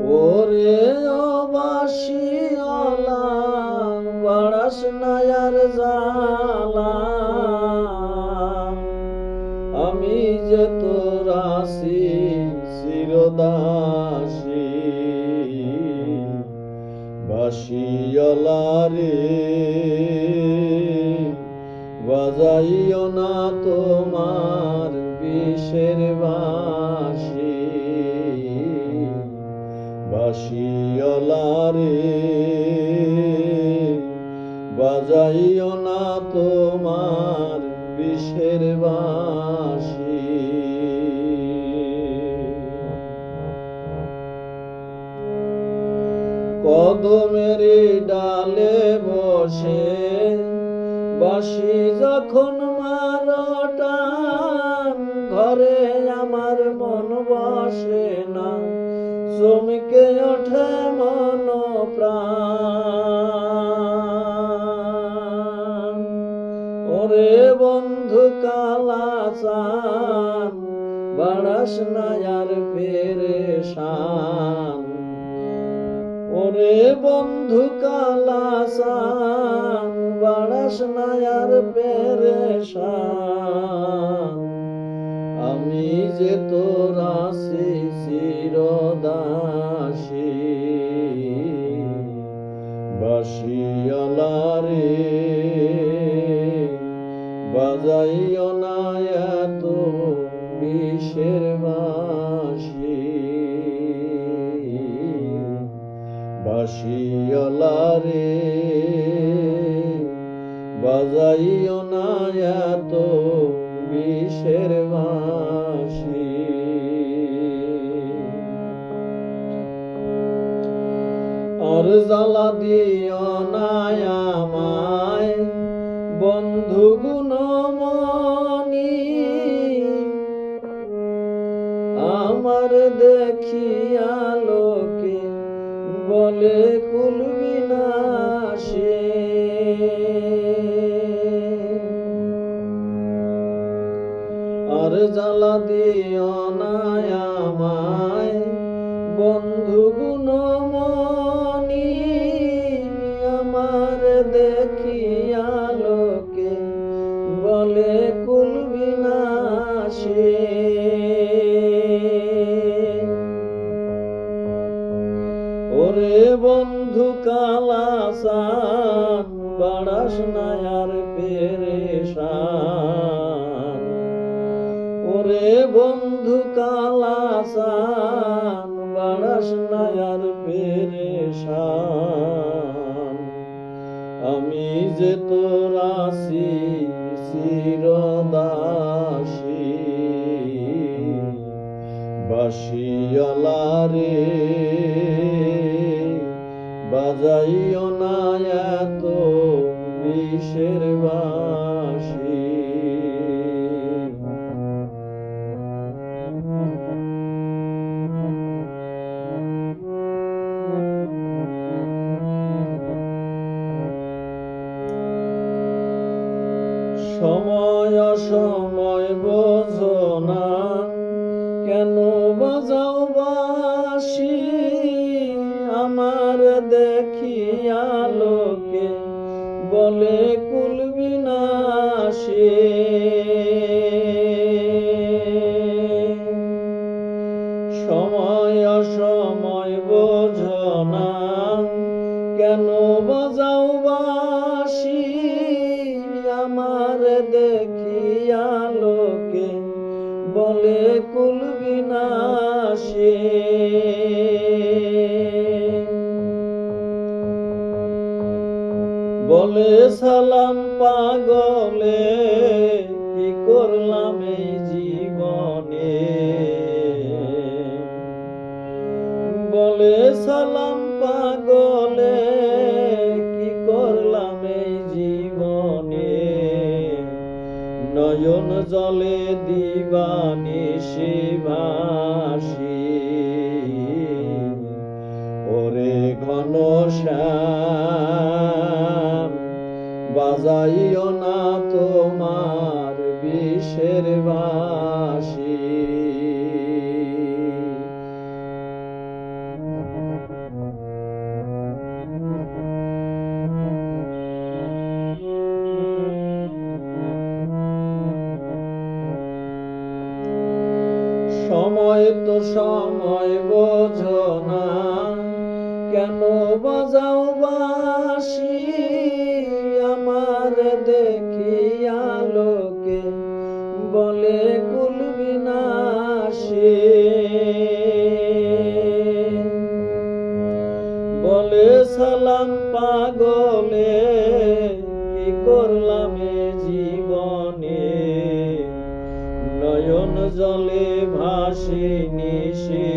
ওরে ও বাঁশিওয়ালা বাড়াস না আর জ্বালা, আমি যে তোর আছি চিরদাসী। বাঁশিওয়ালা রে বাজাইও না তোমার বিষের বাঁশি। বাঁশিওয়ালা রে বাজাইও না তোমার বিষের বাঁশি। কদমের ডালে বসে বাঁশি যখন মারো টান, ঘরে আমার মন বসে না, চমকে ওঠে মন প্রাণ। ওরে বন্ধু কালাচান বাড়াস না আর পেরেশান। ওরে বন্ধু কালাচান বাড়াস না আর পেরেশান, আমি যে তোর আছি চিরদাসী। বাঁশিওয়ালা রে বাজাইও না এত বিষের বাঁশি। বাঁশিওয়ালা রে বাজাইও না এত বিষের বাঁশি। আর জ্বালা দিও না আমায় বন্ধু গুণমণি, আমার দেখিয়া লোকে বলে কুল বিনাশী। আর জ্বালা দিও না আমায় বন্ধু গুণমণি, আমার দেখিয়া লোকে বলে কুল বিনাশী। ওরে বন্ধু কালাচান বাড়াস না আর পেরেশান। ওরে বন্ধু কালাচান বাড়াস না আর পেরেশান, আমি যে তোর আছি চিরদাসী। বাঁশিওয়ালা রে বাজাইও না এত বিষের বাঁশি। সময় অসময় বোঝো না, কেন বাজাও বাঁশি, আমার দেখিয়া লোকে বলে কুল বিনাশী। সময় অসময় বোঝো না, কেন বাজাও বাঁশি, আমার দেখিয়া লোকে বলে কুল বিনাশী। বলে সালাম পাগলে কি করলাম এই জীবনে, বলে সালাম পাগলে কি করলাম এই জীবনে, নয়ন জলে দিবানিশি ভাসি। ওরে ঘনশ্যাম বাজাইও না তোমার বিষের বাঁশি। সময় তো সময় বোঝো না, কেন বাজাও বাঁশি আমার দেখিয়া লোকে বলে কুল বিনাশী। বলে সালাম পাগলে কি করলাম এ জীবনে, নয়ন জলে ভাসি নিশি